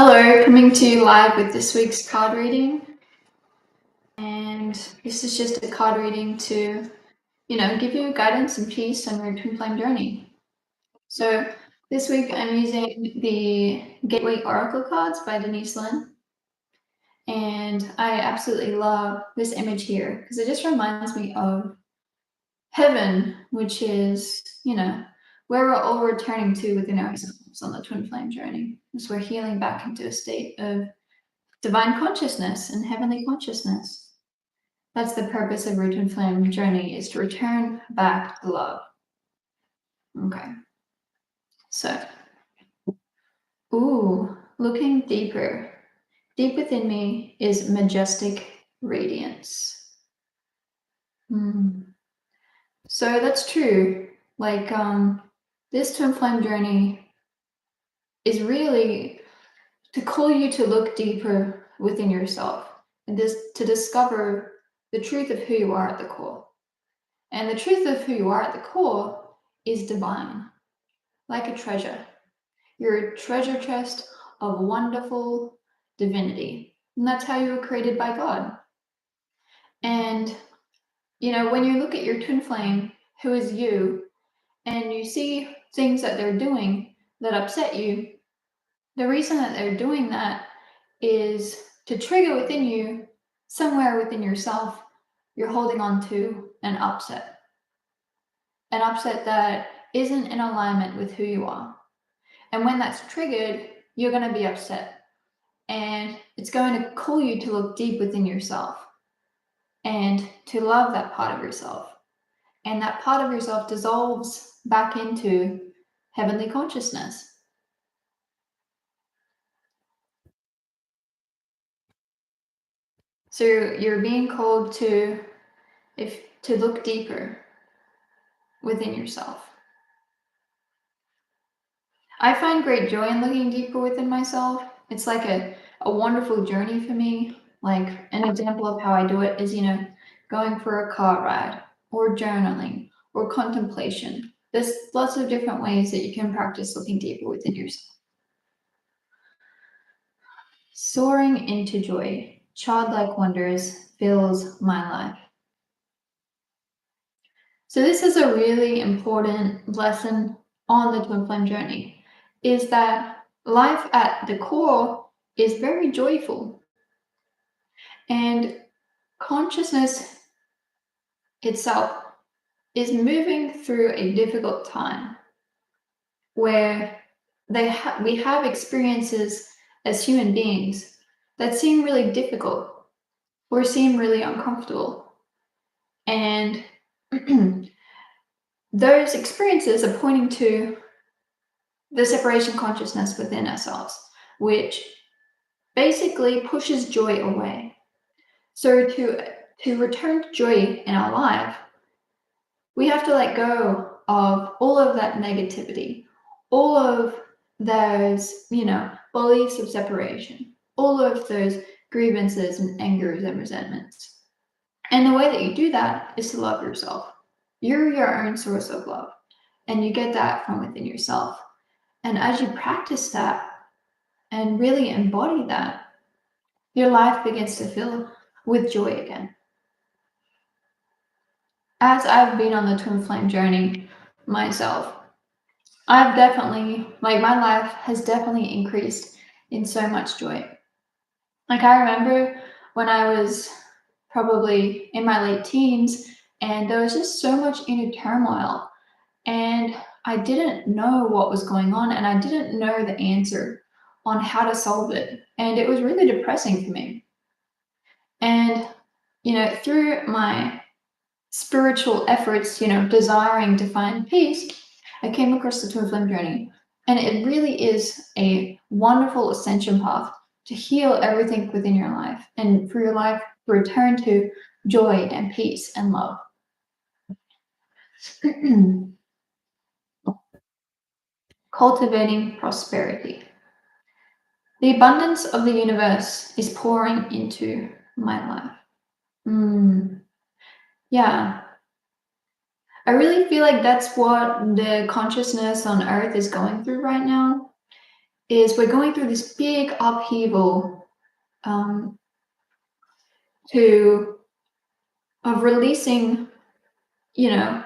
Hello, coming to you live with this week's card reading. And this is just a card reading to, give you guidance and peace on your twin flame journey. So this week I'm using the Gateway Oracle cards by Denise Lynn. And I absolutely love this image here because it just reminds me of heaven, which is, where we're all returning to within ourselves on the twin flame journey. As we're healing back into a state of divine consciousness and heavenly consciousness. That's the purpose of Root and Flame journey, is to return back to love. Okay. So, looking deeper. Deep within me is majestic radiance. So that's true. Like, this twin flame journey is really to call you to look deeper within yourself and to discover the truth of who you are at the core. And the truth of who you are at the core is divine, like a treasure. You're a treasure chest of wonderful divinity. And that's how you were created by God. And, when you look at your twin flame, who is you, and you see things that they're doing that upset you, the reason that they're doing that is to trigger within you, somewhere within yourself, you're holding on to an upset that isn't in alignment with who you are. And when that's triggered, you're going to be upset. And it's going to call you to look deep within yourself and to love that part of yourself. And that part of yourself dissolves back into heavenly consciousness. So you're being called to look deeper within yourself. I find great joy in looking deeper within myself. It's like a wonderful journey for me. Like an example of how I do it is, going for a car ride or journaling or contemplation. There's lots of different ways that you can practice looking deeper within yourself. Soaring into joy, childlike wonders fills my life. So this is a really important lesson on the twin flame journey, is that life at the core is very joyful. And consciousness itself is moving through a difficult time where we have experiences as human beings that seem really difficult or seem really uncomfortable. And those experiences are pointing to the separation consciousness within ourselves, which basically pushes joy away. So to return to joy in our life, we have to let go of all of that negativity, all of those, beliefs of separation, all of those grievances and angers and resentments. And the way that you do that is to love yourself. You're your own source of love, and you get that from within yourself. And as you practice that and really embody that, your life begins to fill with joy again. As I've been on the twin flame journey myself, I've definitely, my life has definitely increased in so much joy. Like, I remember when I was probably in my late teens, and there was just so much inner turmoil, and I didn't know what was going on, and I didn't know the answer on how to solve it. And it was really depressing for me. And, through my spiritual efforts, desiring to find peace, I came across the twin flame journey. And it really is a wonderful ascension path to heal everything within your life and for your life to return to joy and peace and love. Cultivating prosperity. The abundance of the universe is pouring into my life. Yeah. I really feel like that's what the consciousness on Earth is going through right now. is we're going through this big upheaval um, to of releasing, you know,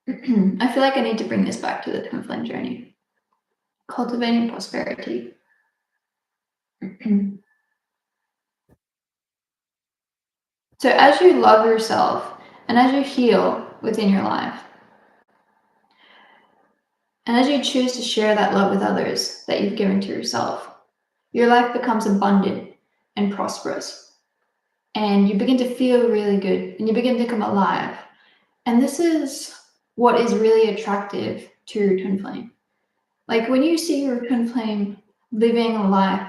I feel like I need to bring this back to the twin flame journey. Cultivating prosperity. So as you love yourself and as you heal within your life, and as you choose to share that love with others that you've given to yourself, your life becomes abundant and prosperous. And you begin to feel really good and you begin to come alive. And this is what is really attractive to your twin flame. Like when you see your twin flame living a life,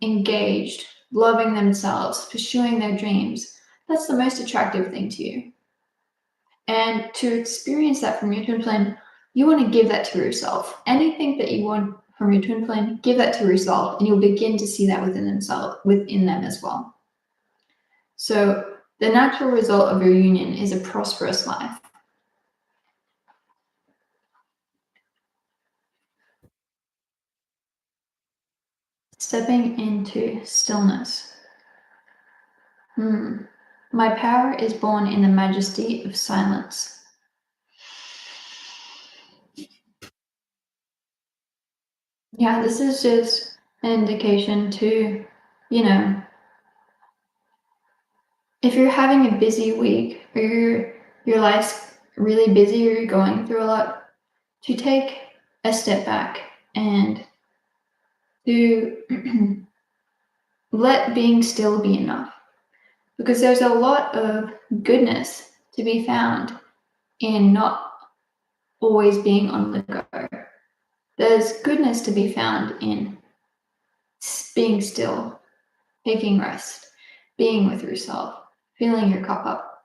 engaged, loving themselves, pursuing their dreams, that's the most attractive thing to you. And to experience that from your twin flame, you want to give that to yourself. Anything that you want from your twin flame, give that to yourself, and you'll begin to see that within them as well. So the natural result of your union is a prosperous life. Stepping into stillness. My power is born in the majesty of silence. Yeah, this is just an indication to, if you're having a busy week or your life's really busy or you're going through a lot, to take a step back and to let being still be enough. Because there's a lot of goodness to be found in not always being on the go. There's goodness to be found in being still, taking rest, being with yourself, filling your cup up.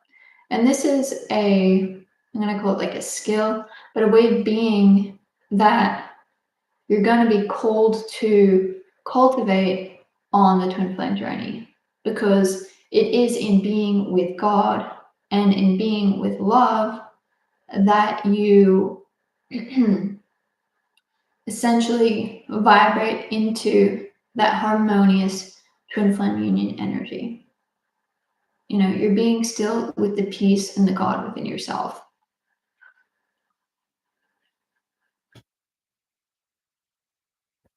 And this is I'm going to call it like a skill, but a way of being that you're going to be called to cultivate on the twin flame journey, because it is in being with God and in being with love that you essentially vibrate into that harmonious twin flame union energy. You're being still with the peace and the God within yourself.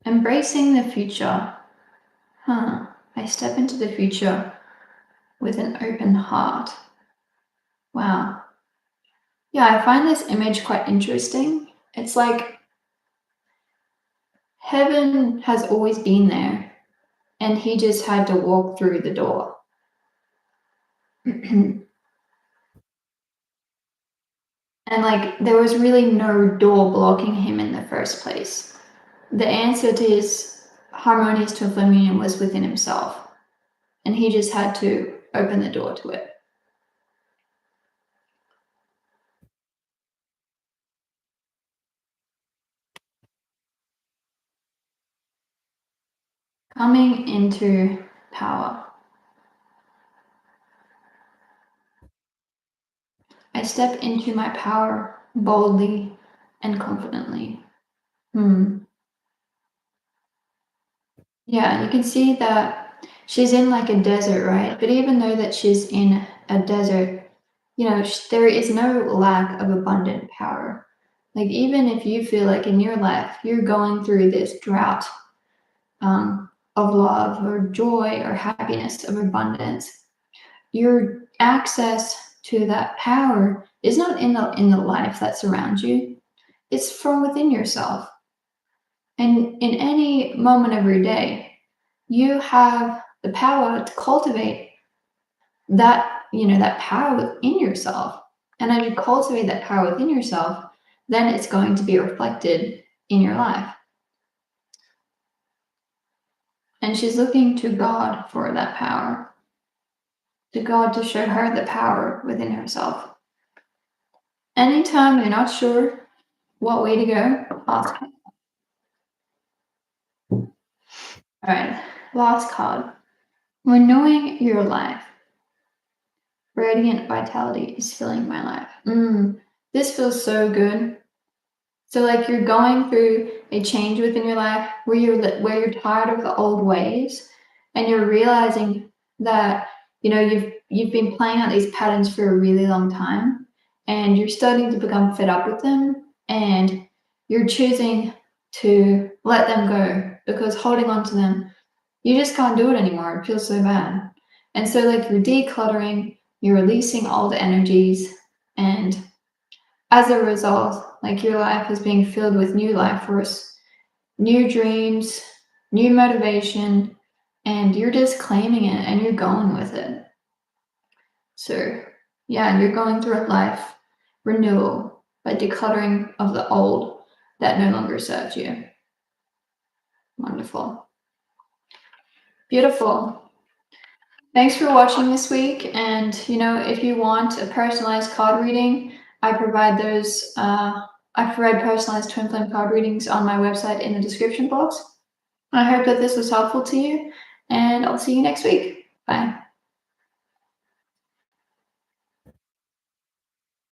Embracing the future. I step into the future with an open heart. Wow. Yeah, I find this image quite interesting. It's like heaven has always been there, and he just had to walk through the door. And like there was really no door blocking him in the first place. The answer to his harmonious twin flame union was within himself, and he just had to open the door to it. Coming into power. I step into my power boldly and confidently. Yeah, you can see that she's in like a desert, right? But even though that she's in a desert, there is no lack of abundant power. Like even if you feel like in your life you're going through this drought of love or joy or happiness of abundance, your access to that power is not in the life that surrounds you. It's from within yourself. And in any moment of your day, you have the power to cultivate that power within yourself. And as you cultivate that power within yourself, then it's going to be reflected in your life. And she's looking to God for that power, to God to show her the power within herself. Anytime you're not sure what way to go, ask her. All right, last card. When knowing your life, radiant vitality is filling my life. This feels so good. So like you're going through a change within your life where you're tired of the old ways, and you're realizing that you've been playing out these patterns for a really long time, and you're starting to become fed up with them, and you're choosing to let them go because holding on to them, you just can't do it anymore. It feels so bad. And so, like, you're decluttering, you're releasing old energies, and as a result, like, your life is being filled with new life force, new dreams, new motivation, and you're just claiming it and you're going with it. So, yeah, you're going through a life renewal by decluttering of the old that no longer serves you. Wonderful. Beautiful. Thanks for watching this week. And, if you want a personalized card reading, I provide those. I provide personalized twin flame card readings on my website in the description box. I hope that this was helpful to you, and I'll see you next week. Bye.